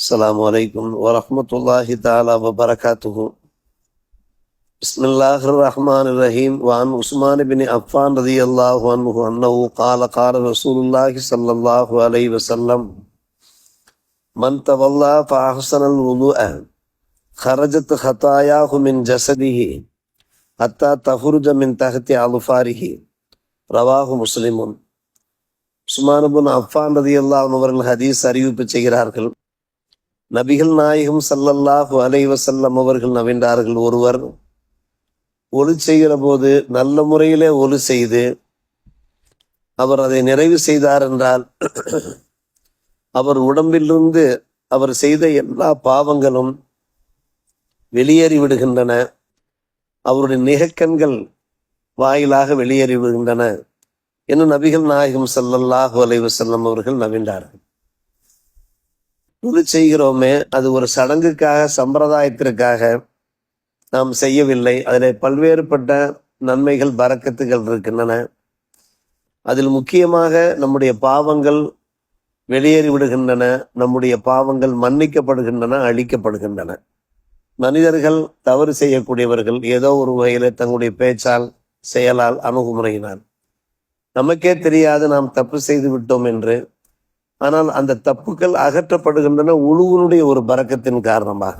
السلام عليكم ورحمة الله تعالى وبركاته. بسم الله الرحمن الرحيم. وعن عثمان بن عفان رضي الله عنه أنه قال رسول الله صلى الله عليه وسلم: من تولى فأحسن الوضوء خرجت خطاياه من جسده حتى تخرج من تحت أظفاره. رواه مسلم. உஸ்மான் பின் அஃபான் ரலியல்லாஹு அன்ஹு அவர்கள் ஹதீஸ் அறிவிப்பு செய்கிறார்கள். நபிகள் நாயகம் ஸல்லல்லாஹு அலைஹி வஸல்லம் அவர்கள் நவின்றார்கள், ஒருவர் ஒலு செய்கிற போது நல்ல முறையிலே ஒலு செய்து அவர் அதை நிறைவு செய்தார் என்றால் அவர் உடம்பிலிருந்து அவர் செய்த எல்லா பாவங்களும் வெளியேறி விடுகின்றன, அவருடைய நிகக்கண்கள் வாயிலாக வெளியேறி விடுகின்றன என்று நபிகள் நாயகம் ஸல்லல்லாஹு அலைஹி வஸல்லம் அவர்கள் நவின்றார்கள். ஒலு செய்கிறோமே, அது ஒரு சடங்குக்காக சம்பிரதாயத்திற்காக நாம் செய்யவில்லை. அதில் பல்வேறுபட்ட நன்மைகள் பரக்கத்துகள் இருக்கின்றன. அதில் முக்கியமாக நம்முடைய பாவங்கள் வெளியேறி விடுகின்றன, நம்முடைய பாவங்கள் மன்னிக்கப்படுகின்றன, அழிக்கப்படுகின்றன. மனிதர்கள் தவறு செய்யக்கூடியவர்கள், ஏதோ ஒரு வகையில் தங்களுடைய பேச்சால் செயலால் அணுகுமுறையினால் நமக்கே தெரியாது நாம் தப்பு செய்து விட்டோம் என்று. ஆனால் அந்த தப்புக்கள் அகற்றப்படுகின்றன உழுவினுடைய ஒரு பரக்கத்தின் காரணமாக.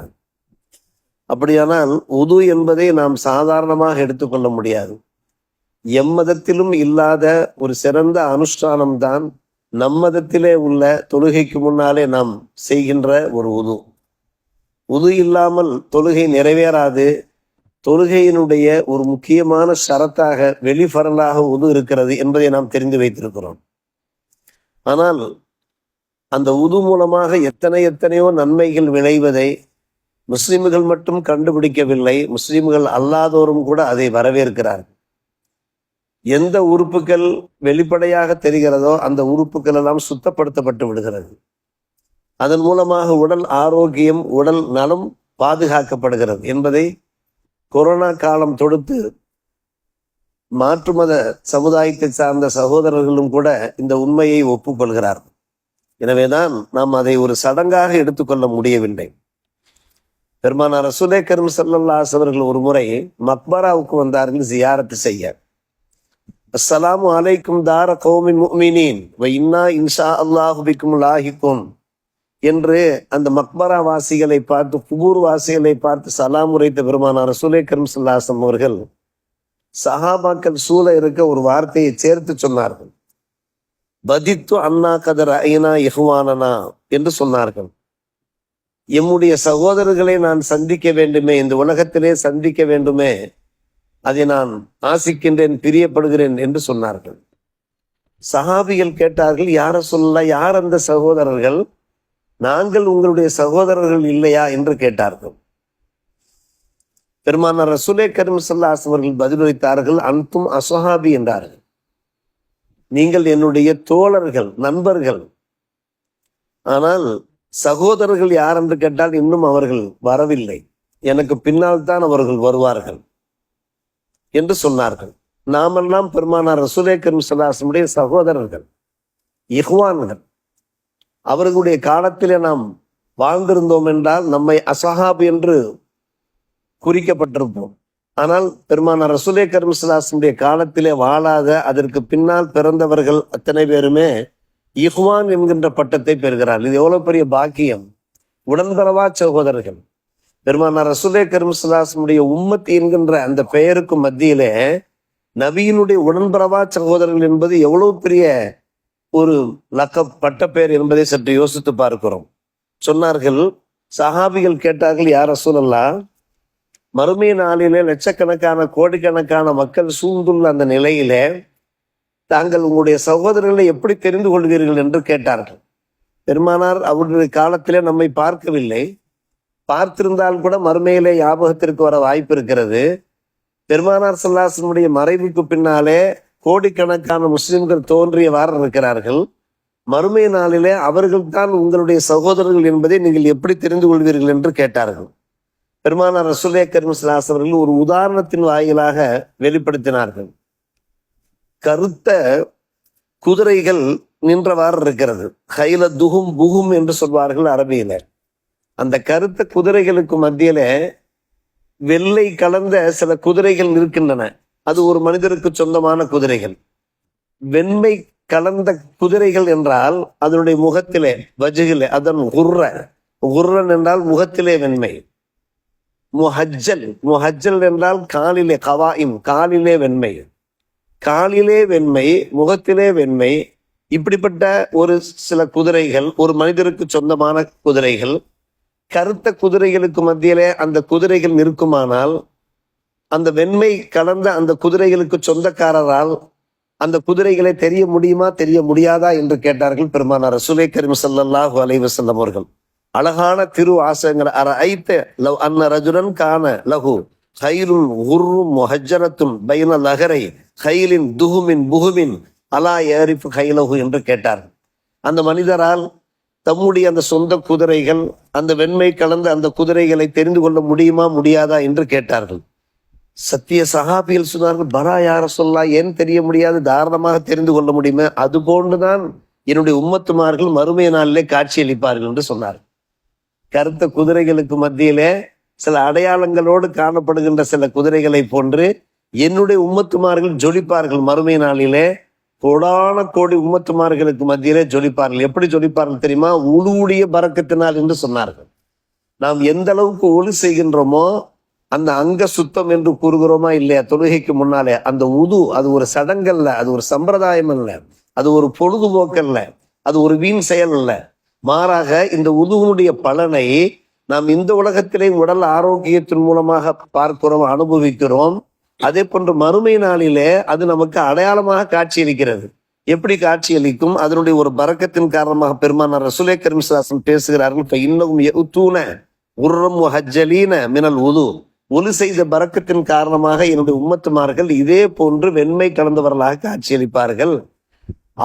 அப்படியானால் உது என்பதை நாம் சாதாரணமாக எடுத்துக்கொள்ள முடியாது. எம்மதத்திலும் இல்லாத ஒரு சிறந்த அனுஷ்டானம்தான் நம்மதத்திலே உள்ள தொழுகைக்கு முன்னாலே நாம் செய்கின்ற ஒரு உது. உது இல்லாமல் தொழுகை நிறைவேறாது. தொழுகையினுடைய ஒரு முக்கியமான ஷரத்தாக வெளிஃபரலாக உது இருக்கிறது என்பதை நாம் தெரிந்து வைத்திருக்கிறோம். ஆனால் அந்த உது மூலமாக எத்தனையோ நன்மைகள் விளைவதை முஸ்லிம்கள் மட்டும் கண்டுபிடிக்கவில்லை, முஸ்லிம்கள் அல்லாதோரும் கூட அதை வரவேற்கிறார். எந்த உறுப்புகள் வெளிப்படையாக தெரிகிறதோ அந்த உறுப்புகள் எல்லாம் சுத்தப்படுத்தப்பட்டு விடுகிறது. அதன் மூலமாக உடல் ஆரோக்கியம், உடல் நலம் பாதுகாக்கப்படுகிறது என்பதை கொரோனா காலம் தொடுத்து மாற்று மத சமுதாயத்தை சார்ந்த சகோதரர்களும் கூட இந்த உண்மையை ஒப்புக்கொள்கிறார்கள். எனவேதான் நாம் அதை ஒரு சடங்காக எடுத்துக்கொள்ள முடியவில்லை. பெருமானார் ரசூலே கரீம் ஸல்லல்லாஹு அலைஹி அவர்கள் ஒரு முறை மக்பராவுக்கு வந்தார்கள் ஜியாரத்து செய்ய. அஸ்ஸலாமு அலைக்கும் தார கௌமின் முஃமினீன் வ இன்னா இன்ஷா அல்லாஹு பிக்கும் லாஹிக்கும் என்று அந்த மக்பரா வாசிகளை பார்த்து, குபூர் வாசிகளை பார்த்து சலாம் உரைத்த பெருமானார் ரசூலே கரீம் ஸல்லல்லாஹு அலைஹி வஸல்லம் அவர்கள் சஹாபாக்கள் சூழ இருக்க ஒரு வார்த்தையை சேர்த்து சொன்னார்கள். பதித்து அண்ணா கதர் ஐனா இஹ்வானனா என்று சொன்னார்கள். எம்முடைய சகோதரர்களை நான் சந்திக்க வேண்டுமே, இந்த உலகத்திலே சந்திக்க வேண்டுமே, அதை நான் ஆசிக்கின்றேன், பிரியப்படுகிறேன் என்று சொன்னார்கள். சஹாபிகள் கேட்டார்கள், யார சொல்ல, யார் அந்த சகோதரர்கள்? நாங்கள் உங்களுடைய சகோதரர்கள் இல்லையா என்று கேட்டார்கள். பெருமானார் ரசூலே கரீம் ஸல்லல்லாஹு அலைஹி அவர்கள் பதிலளித்தார்கள், அன்தும் அஸ்ஹாபி என்றார்கள். நீங்கள் என்னுடைய தோழர்கள், நண்பர்கள். ஆனால் சகோதரர்கள் யார் என்று கேட்டால் இன்னும் அவர்கள் வரவில்லை, எனக்கு பின்னால் தான் அவர்கள் வருவார்கள் என்று சொன்னார்கள். நாமெல்லாம் பெருமானார் ரசூலே கரீம் ஸல்லல்லாஹு அலைஹி வஸல்லம் சகோதரர்கள், இஹ்வான்கள். அவர்களுடைய காலத்திலே நாம் வாழ்ந்திருந்தோம் என்றால் நம்மை அஸ்ஹாப் என்று குறிக்கப்பட்டிருப்போம். ஆனால் பெருமானார் ரசூலே கரீம் ஸல்லல்லாஹு அலைஹி வஸல்லம் காலத்திலே வாழாத அதற்கு பின்னால் பிறந்தவர்கள் அத்தனை பேருமே இஹ்வான் என்கின்ற பட்டத்தை பெறுகிறார்கள். இது எவ்வளவு பெரிய பாக்கியம்! உடன்பரவா சகோதரர்கள். பெருமானார் ரசூலே கரீம் ஸல்லல்லாஹு அலைஹி வஸல்லம் உம்மத் என்கின்ற அந்த பெயருக்கு மத்தியிலே நபியினுடைய உடன்பரவா சகோதரர்கள் என்பது எவ்வளவு பெரிய ஒரு பட்ட பெயர் என்பதை சற்று யோசித்து பார்க்கிறோம். சொன்னார்கள், சஹாபிகள் கேட்டார்கள், யார் ரசூலல்லாஹ், மறுமை நாளிலே லட்சக்கணக்கான கோடிக்கணக்கான மக்கள் சூழ்ந்துள்ள அந்த நிலையிலே தாங்கள் உங்களுடைய சகோதரர்களை எப்படி தெரிந்து கொள்வீர்கள் என்று கேட்டார்கள். பெருமானார் அவருடைய காலத்திலே நம்மை பார்க்கவில்லை, பார்த்திருந்தால் கூட மறுமையிலே ஞாபகத்திற்கு வர வாய்ப்பு இருக்கிறது. பெருமானார் ஸல்லல்லாஹு அலைஹி வஸல்லம் மறைவுக்கு பின்னாலே கோடிக்கணக்கான முஸ்லிம்கள் தோன்றியவாறு இருக்கிறார்கள். மறுமை நாளிலே அவர்கள் தான் உங்களுடைய சகோதரர்கள் என்பதை நீங்கள் எப்படி தெரிந்து கொள்வீர்கள் என்று கேட்டார்கள். பெருமானார் ரசூலே கரீம் ஸல்லல்லாஹு அலைஹி அவர்கள் ஒரு உதாரணத்தின் வாயிலாக வெளிப்படுத்தினார்கள். கருத்த குதிரைகள் நின்றவாறு இருக்கிறது. கைல துகும் புகும் என்று சொல்வார்கள் அரபியில. அந்த கருத்த குதிரைகளுக்கு மத்தியில வெள்ளை கலந்த சில குதிரைகள் இருக்கின்றன. அது ஒரு மனிதருக்கு சொந்தமான குதிரைகள். வெண்மை கலந்த குதிரைகள் என்றால் அதனுடைய முகத்திலே வஜுகிலே அதன் குர்ரன் என்றால் முகத்திலே வெண்மை. முஹஜ்ஜல் என்றால் காலிலே கவாயிம், காலிலே வெண்மை, காலிலே வெண்மை, முகத்திலே வெண்மை. இப்படிப்பட்ட ஒரு சில குதிரைகள் ஒரு மனிதருக்கு சொந்தமான குதிரைகள். கருத்த குதிரைகளுக்கு மத்தியிலே அந்த குதிரைகள் இருக்குமானால் அந்த வெண்மை கலந்த அந்த குதிரைகளுக்கு சொந்தக்காரரால் அந்த குதிரைகளை தெரிய முடியுமா தெரிய முடியாதா என்று கேட்டார்கள் பெருமானார் ரசூலே கரீம் ஸல்லல்லாஹு அலைஹி வஸல்லம் அவர்கள். அழகான திரு ஆசைங்கிற அரைத்த லவ் அன்ன ரஜுலன் கான லஹு ஹைருன் குர்ரும் முஹஜ்ஜரத்துன் பைன லஹரை ஹைலின் துஹுமின் புஹுமின் அலா யரிஃபு ஹைலஹு என்று கேட்டார். அந்த மனிதரால் தம்முடைய அந்த சொந்த குதிரைகள் அந்த வெண்மை கலந்த அந்த குதிரைகளை தெரிந்து கொள்ள முடியுமா முடியாதா என்று கேட்டார்கள். சத்திய சஹாபிகள் சொன்னார்கள், பரா யார சொல்லா, ஏன் தெரிய முடியாது, தாராளமாக தெரிந்து கொள்ள முடியுமே, அது போன்றுதான் என்னுடைய உம்மத்துமார்கள் மறுமை நாளிலே காட்சியளிப்பார்கள் என்று சொன்னார். கருத்த குதிரைகளுக்கு மத்தியிலே சில அடையாளங்களோடு காணப்படுகின்ற சில குதிரைகளை போன்று என்னுடைய உம்மத்துமார்கள் ஜொலிப்பார்கள் மறுமை நாளிலே. கோடான கோடி உம்மத்துமார்களுக்கு மத்தியிலே ஜொலிப்பார்கள். எப்படி ஜொலிப்பார்கள் தெரியுமா? உளுவுடைய பரக்கத்தினால் என்று சொன்னார்கள். நாம் எந்த அளவுக்கு ஒளி செய்கின்றோமோ அந்த அங்க சுத்தம் என்று கூறுகிறோமா இல்லையா தொழுகைக்கு முன்னாலே, அந்த உது அது ஒரு சடங்கல்ல, அது ஒரு சம்பிரதாயம் அல்ல, அது ஒரு பொழுதுபோக்கல்ல, அது ஒரு வீண் செயல் அல்ல. மாறாக இந்த உதுவனுடைய பலனை நாம் இந்த உலகத்திலே உடல் ஆரோக்கியத்தின் மூலமாக பார்க்கிறோம், அனுபவிக்கிறோம். அதே போன்று மறுமை நாளிலே அது நமக்கு அடையாளமாக காட்சியளிக்கிறது. எப்படி காட்சியளிக்கும்? அதனுடைய ஒரு பரக்கத்தின் காரணமாக பெருமானார் ரசூலே கரீம் ஸல்லல்லாஹு அலைஹி வஸல்லம் பேசுகிறார்கள், இன்னகும் யஉதூன குர்ரம் முஹஜ்ஜலீன மினல் உது. ஒலி செய்த பரக்கத்தின் காரணமாக என்னுடைய உம்மத்துமார்கள் இதே போன்று வெண்மை கலந்தவர்களாக காட்சியளிப்பார்கள்.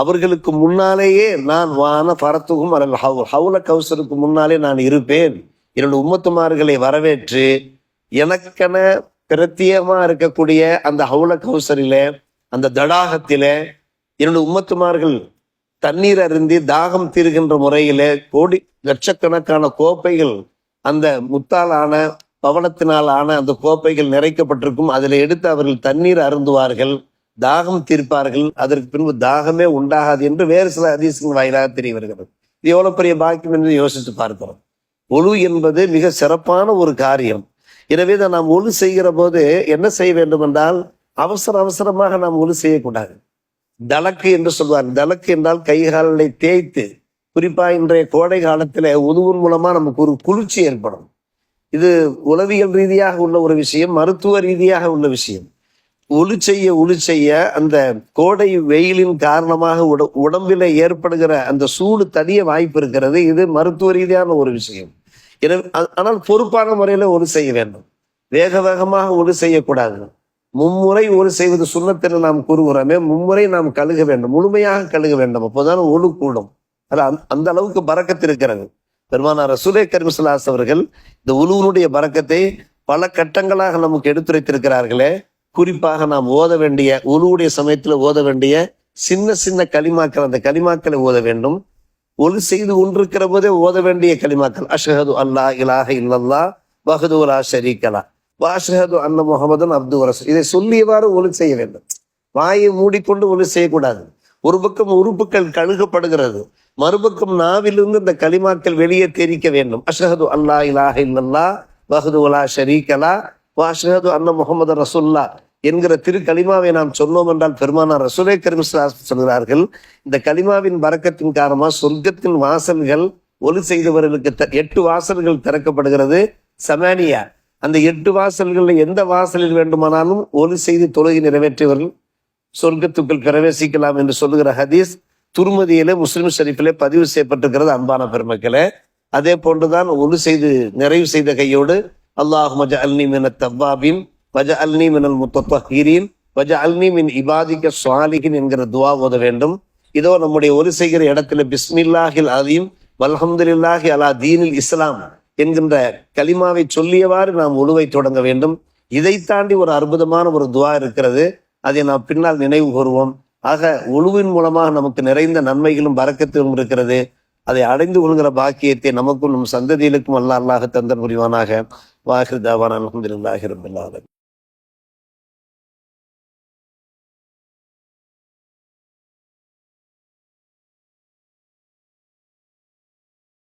அவர்களுக்கு முன்னாலேயே நான் வான பரத்துகும் அல்ல ஹவுல கௌசருக்கு முன்னாலே நான் இருப்பேன். என்னுடைய உம்மத்துமார்களை வரவேற்று எனக்கென பிரத்தியமா இருக்கக்கூடிய அந்த ஹவுல கௌசரிலே அந்த தடாகத்திலே என்னுடைய உம்மத்துமார்கள் தண்ணீர் அருந்தி தாகம் தீர்கின்ற முறையிலே கோடி லட்சக்கணக்கான கோப்பைகள் அந்த முத்தாலான பவனத்தினால் ஆன அந்த கோப்பைகள் நிறைக்கப்பட்டிருக்கும். அதில் எடுத்து அவர்கள் தண்ணீர் அருந்துவார்கள், தாகம் தீர்ப்பார்கள். அதற்கு பின்பு தாகமே உண்டாகாது என்று வேறு சில ஹதீஸ்களின் வாயிலாக தெரிய வருகிறது. இது எவ்வளவு பெரிய பாக்கியம் என்று யோசித்து பார்க்கிறோம். ஒழு என்பது மிக சிறப்பான ஒரு காரியம். எனவே தான் நாம் ஒழு செய்கிற போது என்ன செய்ய வேண்டும் என்றால் அவசரமாக நாம் ஒழு செய்யக்கூடாது. தலக்கு என்று சொல்வார். தலக்கு என்றால் கைகாலை தேய்த்து, குறிப்பா இன்றைய கோடை காலத்துல உதுவின் மூலமா நமக்கு ஒரு குளிர்ச்சி ஏற்படும். இது உளவியல் ரீதியாக உள்ள ஒரு விஷயம், மருத்துவ ரீதியாக உள்ள விஷயம். ஒளி செய்ய அந்த கோடை வெயிலின் காரணமாக உடம்பில ஏற்படுகிற அந்த சூடு தனிய வாய்ப்பு இருக்கிறது. இது மருத்துவ ரீதியான ஒரு விஷயம். ஆனால் பொறுப்பான முறையில ஒளி செய்ய வேண்டும். வேகமாக ஒளி செய்யக்கூடாது. மும்முறை ஒளி செய்வது சுண்ணத்தில் நாம் கூறுகிறோமே, மும்முறை நாம் கழுக வேண்டும், முழுமையாக கழுக வேண்டும். அப்போதான் ஒளி கூடும். அந்த அளவுக்கு பரக்கத்து இருக்கிறது. பெருமானார் ரசூலே கரீம் ஸல்லல்லாஹு அலைஹி அவர்கள் இந்த உலுவினுடைய பரக்கத்தை பல கட்டங்களாக நமக்கு எடுத்துரைத்திருக்கிறார்களே. குறிப்பாக நாம் ஓத வேண்டிய உலுவுடைய சமயத்துல ஓத வேண்டிய சின்ன கலிமாக்கள், அந்த கலிமாக்களை ஓத வேண்டும். ஒலி செய்து கொண்டிருக்கிற போதே ஓத வேண்டிய கலிமாக்கள், அஷ்ஹது அல்லா இலாஹ இல்லல்லாஹ் வஹ்தஹு லா ஷரீக லஹ் வ அஷ்ஹது அன்ன முஹம்மதன் அப்துஹு வ ரசூலுஹு. இதை சொல்லியவாறு ஒலி செய்ய வேண்டும். வாயை மூடிக்கொண்டு ஒலி செய்யக்கூடாது. ஒரு பக்கம் உறுப்புகள் கழுகப்படுகிறது, மறுபக்கம் நாவிலிருந்து இந்த கலிமாக்கள் வெளியே தெரிவிக்க வேண்டும். அஷ்ஹது அல்லா இலாஹ இல்லல்லாஹ் வஹ்தஹு லா ஷரீக லஹ் வ அஷ்ஹது அன்ன முஹம்மதன் ரசூலுல்லாஹ் என்கிற திரு கலிமாவை நாம் சொன்னோம் என்றால் பெருமானார் ரசூலே கரீம் ஸல்லல்லாஹு அலைஹி சொல்கிறார்கள், இந்த கலிமாவின் பரக்கத்தின் காரணமாக சொர்க்கத்தின் வாசல்கள் ஒலி செய்தவர்களுக்கு 8 வாசல்கள் திறக்கப்படுகிறது. சமானியா, அந்த 8 வாசல்களில் எந்த வாசலில் வேண்டுமானாலும் ஒலி செய்து தொழுகை நிறைவேற்றியவர்கள் சொர்க்கத்துக்குள் பிரவேசிக்கலாம் என்று சொல்லுகிற ஹதீஸ் துர்மதியிலே முஸ்லிம் ஷரீஃபிலே பதிவு செய்யப்பட்டிருக்கிறது. அன்பான பெருமக்களே, அதே போன்றுதான் ஒலி செய்து நிறைவு செய்த கையோடு அல்லாஹும்ம ஜஅல்னி மினத் தவ்வாபின் வஜஅல்னி மினல் முத்தத்ஹிரீன் வஜஅல்னி மின் இபாதிக ஸாலிஹீன் என்கிற துஆ ஓத வேண்டும். இதோ நம்முடைய ஒலி செய்கிற இடத்துல பிஸ்மில்லாஹில் அலீம் வல்ஹம்துலில்லாஹி அலா தீனில் இஸ்லாம் என்கின்ற கலிமாவை சொல்லியவாறு நாம் ஒலுவை தொடங்க வேண்டும். இதை தாண்டி ஒரு அற்புதமான ஒரு துஆ இருக்கிறது, அதை நாம் பின்னால் நினைவு கூறுவோம். ஆக ஒலுவின் மூலமாக நமக்கு நிறைந்த நன்மைகளும் பரக்கத்தும் இருக்கிறது. அதை அடைந்து கொள்கிற பாக்கியத்தை நமக்கும் நம் சந்ததிகளுக்கும் அல்லாஹ் தந்தர் புரிவானாக. வாஹிர் தாவானா அல்ஹம்துலில்லாஹி ரப்பில் ஆலமீன்.